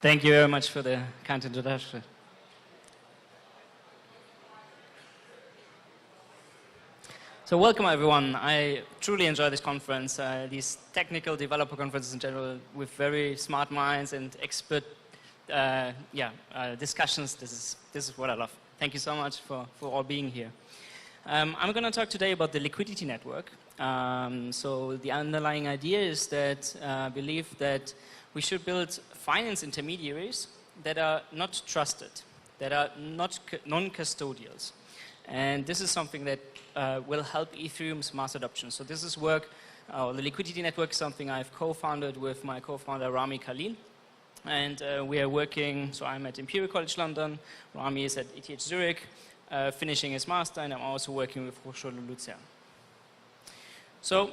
Thank you very much for the kind introduction. So welcome everyone. I truly enjoy this conference, these technical developer conferences in general with very smart minds and expert discussions. This is what I love. Thank you so much for all being here. I'm going to talk today about the Liquidity Network. So the underlying idea is that I believe that we should build finance intermediaries that are not trusted, that are not non-custodials. And this is something that will help Ethereum's mass adoption. So this is work, the Liquidity Network is something I've co-founded with my co-founder Rami Khalil. And we are working, so I'm at Imperial College London, Rami is at ETH Zurich, finishing his master, and I'm also working with Hochschule Luzern. So,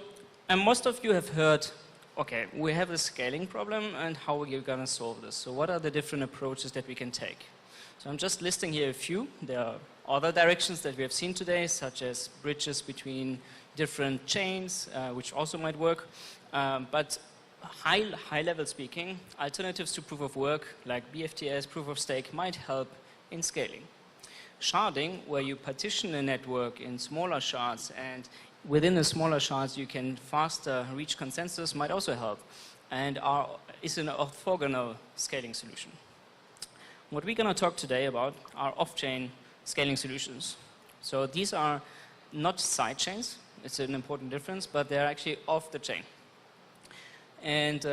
and most of you have heard, okay, we have a scaling problem, and how are you going to solve this? So what are the different approaches that we can take? So I'm just listing here a few. There are other directions that we have seen today, such as bridges between different chains, which also might work. But high level speaking, alternatives to proof of work, like BFTS, proof of stake, might help in scaling. Sharding, where you partition a network in smaller shards, and within the smaller shards you can faster reach consensus, might also help, and is an orthogonal scaling solution. What we're going to talk today about are off-chain scaling solutions. So these are not side chains, it's an important difference, but they're actually off the chain. And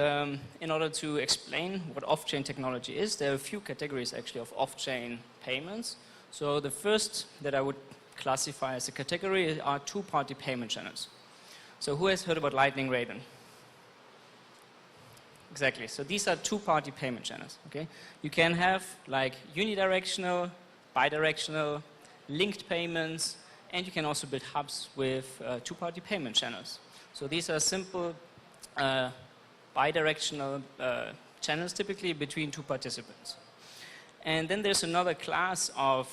in order to explain what off-chain technology is, there are a few categories actually of off-chain payments. So the first that I would classify as a category are two-party payment channels. So who has heard about Lightning Raven? Exactly. So these are two-party payment channels. Okay, you can have like unidirectional, bidirectional, linked payments, and you can also build hubs with two-party payment channels. So these are simple bidirectional channels, typically between two participants. And then there's another class of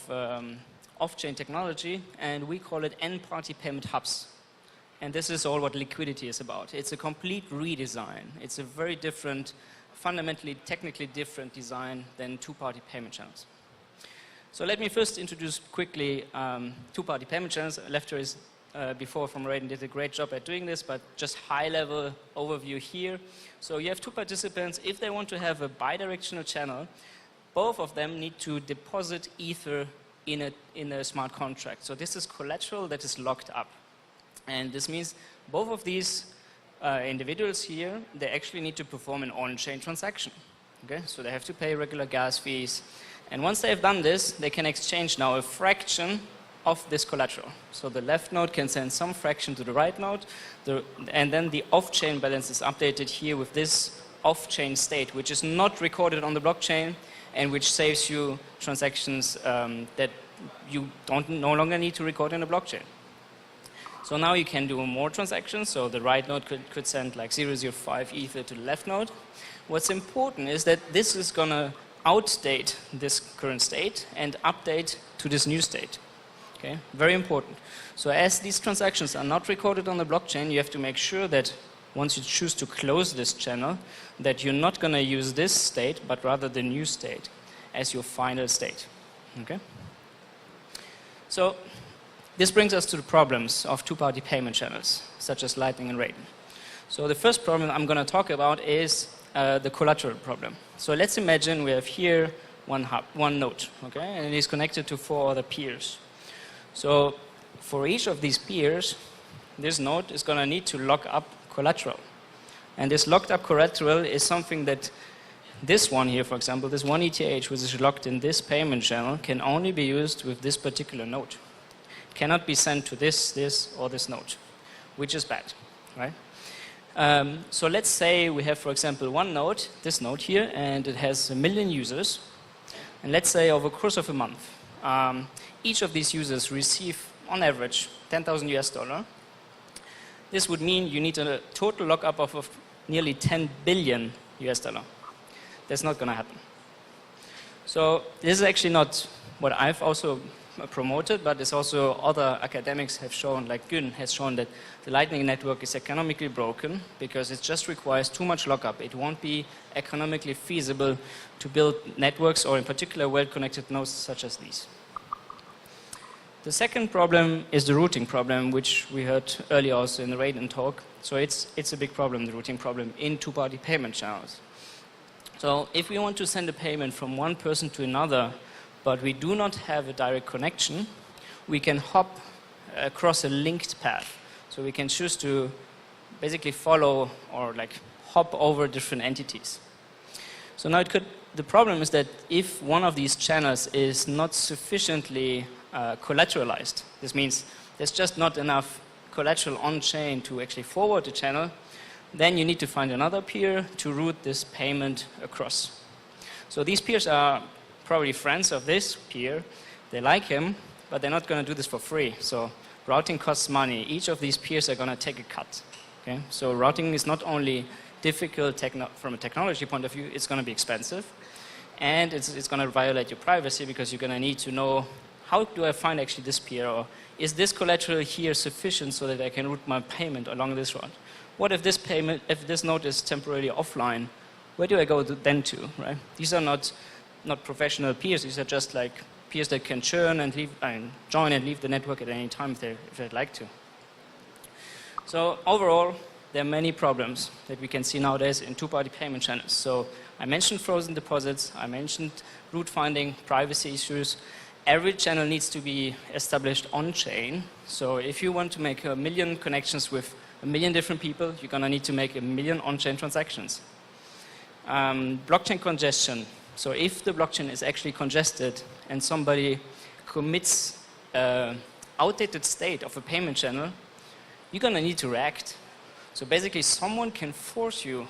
off-chain technology, and we call it n-party payment hubs. And this is all what liquidity is about. It's a complete redesign. It's a very different, fundamentally, technically different design than two-party payment channels. So let me first introduce quickly two-party payment channels. Lefter before from Raiden did a great job at doing this, but just high-level overview here. So you have two participants. If they want to have a bidirectional channel, both of them need to deposit Ether in a smart contract. So this is collateral that is locked up. And this means both of these individuals here, they actually need to perform an on-chain transaction. Okay? So they have to pay regular gas fees. And once they've done this, they can exchange now a fraction of this collateral. So the left node can send some fraction to the right node, and then the off-chain balance is updated here with this off-chain state, which is not recorded on the blockchain, and which saves you transactions that you no longer need to record in the blockchain. So now you can do more transactions. So the right node could send like 0.05 Ether to the left node. What's important is that this is going to outdate this current state and update to this new state. Okay, very important. So as these transactions are not recorded on the blockchain, you have to make sure that once you choose to close this channel, that you're not going to use this state, but rather the new state as your final state. Okay? So this brings us to the problems of two-party payment channels, such as Lightning and Raiden. So the first problem I'm going to talk about is the collateral problem. So let's imagine we have here one node, okay, and it is connected to 4 other peers. So for each of these peers, this node is going to need to lock up collateral. And this locked up collateral is something that this one here, for example, this one ETH, which is locked in this payment channel, can only be used with this particular node. It cannot be sent to this, or this node, which is bad, right? So let's say we have, for example, one node, this node here, and it has 1 million users. And let's say over the course of a month, each of these users receive, on average, $10,000. This would mean you need a total lockup of nearly $10 billion. That's not going to happen. So this is actually not what I've also promoted, but it's also other academics have shown, like Gün has shown, that the Lightning Network is economically broken because it just requires too much lockup. It won't be economically feasible to build networks, or in particular well-connected nodes such as these. The second problem is the routing problem, which we heard earlier also in the Raiden talk. So it's a big problem, the routing problem in two-party payment channels. So if we want to send a payment from one person to another, but we do not have a direct connection, we can hop across a linked path. So we can choose to basically follow or like hop over different entities. So now the problem is that if one of these channels is not sufficiently collateralized, this means there's just not enough collateral on-chain to actually forward the channel, then you need to find another peer to route this payment across. So these peers are probably friends of this peer. They like him, but they're not going to do this for free. So routing costs money. Each of these peers are going to take a cut. Okay? So routing is not only difficult from a technology point of view, it's going to be expensive. And it's going to violate your privacy because you're going to need to know, how do I find actually this peer? Or is this collateral here sufficient so that I can route my payment along this route? What if this node is temporarily offline? Where do I go then to, right? These are not professional peers. These are just like peers that can churn and leave, join and leave the network at any time if they'd like to. So overall, there are many problems that we can see nowadays in two-party payment channels. So I mentioned frozen deposits. I mentioned route finding, privacy issues. Every channel needs to be established on-chain. So if you want to make 1 million connections with 1 million different people, you're going to need to make 1 million on-chain transactions. Blockchain congestion. So if the blockchain is actually congested and somebody commits outdated state of a payment channel, you're going to need to react. So basically, someone can force you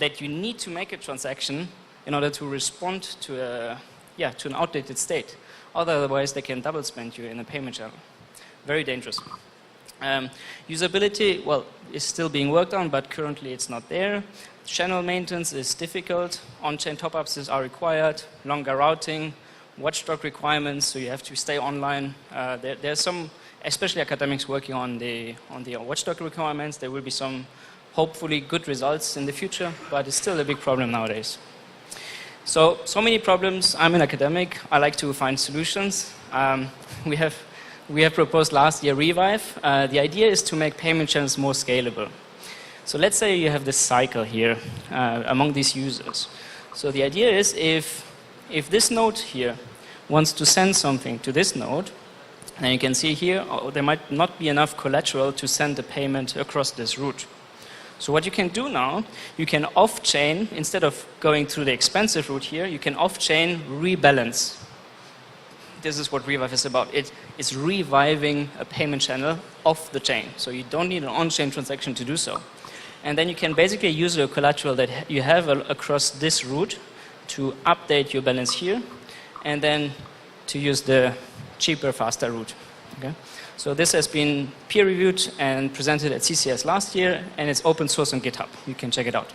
that you need to make a transaction in order to respond to an outdated state. Otherwise, they can double spend you in a payment channel. Very dangerous. Usability, well, is still being worked on, but currently it's not there. Channel maintenance is difficult. On-chain top-ups are required. Longer routing, watchdog requirements, so you have to stay online. There's some, especially academics, working on the watchdog requirements. There will be some hopefully good results in the future, but it's still a big problem nowadays. So many problems. I'm an academic. I like to find solutions. We have proposed last year Revive. The idea is to make payment channels more scalable. So let's say you have this cycle here among these users. So the idea is if this node here wants to send something to this node, and you can see here, there might not be enough collateral to send the payment across this route. So what you can do now, you can off-chain, instead of going through the expensive route here, you can off-chain rebalance. This is what Revive is about. It's reviving a payment channel off the chain. So you don't need an on-chain transaction to do so. And then you can basically use your collateral that you have across this route to update your balance here, and then to use the cheaper, faster route. Okay? So this has been peer-reviewed and presented at CCS last year, and it's open source on GitHub. You can check it out.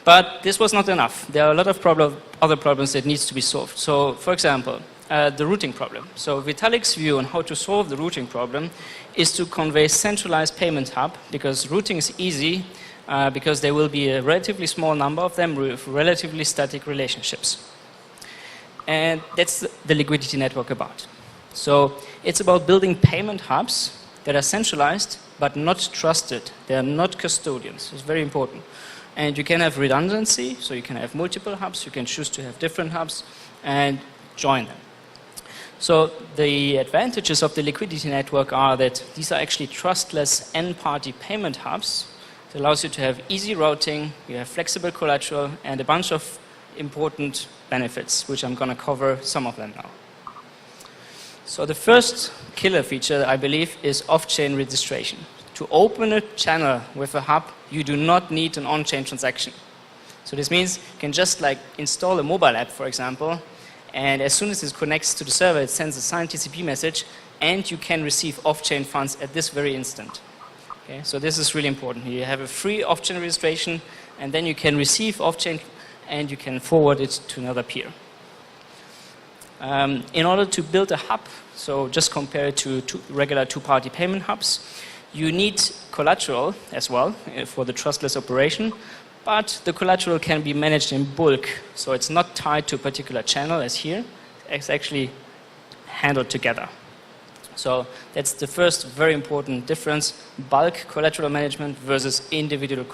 But this was not enough. There are a lot of other problems that needs to be solved. So, for example, the routing problem. So Vitalik's view on how to solve the routing problem is to convey centralized payment hub, because routing is easy, because there will be a relatively small number of them with relatively static relationships. And that's the Liquidity Network about. So it's about building payment hubs that are centralized but not trusted. They are not custodians. It's very important. And you can have redundancy, so you can have multiple hubs. You can choose to have different hubs and join them. So the advantages of the Liquidity Network are that these are actually trustless n-party payment hubs. It allows you to have easy routing, you have flexible collateral, and a bunch of important benefits, which I'm going to cover some of them now. So the first killer feature, I believe, is off-chain registration. To open a channel with a hub, you do not need an on-chain transaction. So this means you can just like install a mobile app, for example, and as soon as it connects to the server, it sends a signed TCP message, and you can receive off-chain funds at this very instant. Okay? So this is really important. You have a free off-chain registration, and then you can receive off-chain, and you can forward it to another peer. In order to build a hub, so just compare it to regular two-party payment hubs, you need collateral as well for the trustless operation, but the collateral can be managed in bulk, so it's not tied to a particular channel as here. It's actually handled together. So that's the first very important difference, bulk collateral management versus individual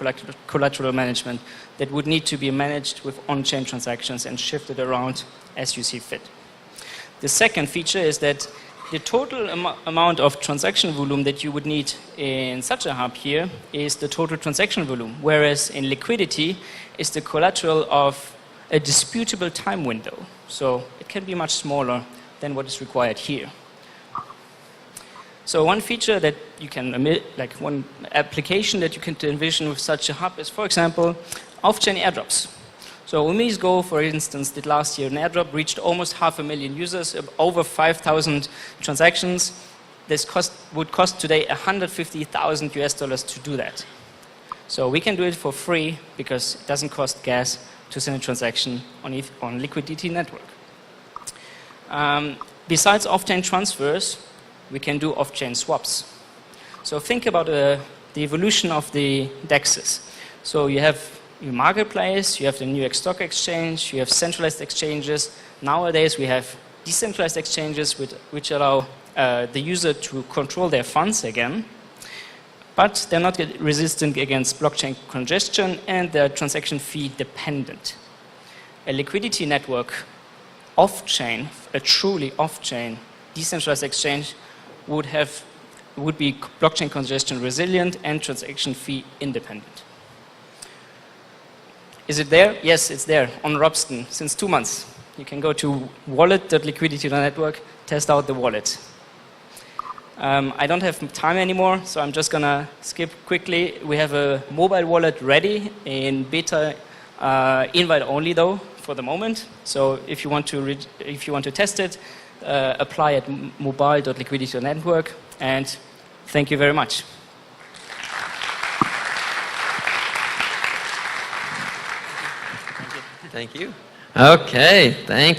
collateral management that would need to be managed with on-chain transactions and shifted around as you see fit. The second feature is that the total amount of transaction volume that you would need in such a hub here is the total transaction volume, whereas in liquidity is the collateral of a disputable time window. So it can be much smaller than what is required here. So one feature that you can, like one application that you can envision with such a hub is, for example, off-chain airdrops. So Umi's for instance, did last year an airdrop, reached almost 500,000 users, over 5,000 transactions. This would cost today $150,000 US to do that. So we can do it for free because it doesn't cost gas to send a transaction on Liquidity Network. Besides off-chain transfers, we can do off-chain swaps. So think about the evolution of the DEXs. So you have your marketplace, you have the New York Stock Exchange, you have centralized exchanges. Nowadays we have decentralized exchanges which allow the user to control their funds again, but they're not resistant against blockchain congestion and they're transaction fee dependent. A liquidity network off-chain, a truly off-chain decentralized exchange would be blockchain congestion resilient and transaction fee independent. Is it there? Yes, it's there on Robston since 2 months. You can go to wallet.liquidity.network, test out the wallet. I don't have time anymore, so I'm just gonna skip quickly. We have a mobile wallet ready in beta, invite only though for the moment. So if you want to test it, apply at mobile.liquidity.network, and thank you very much. Thank you. Okay, thanks.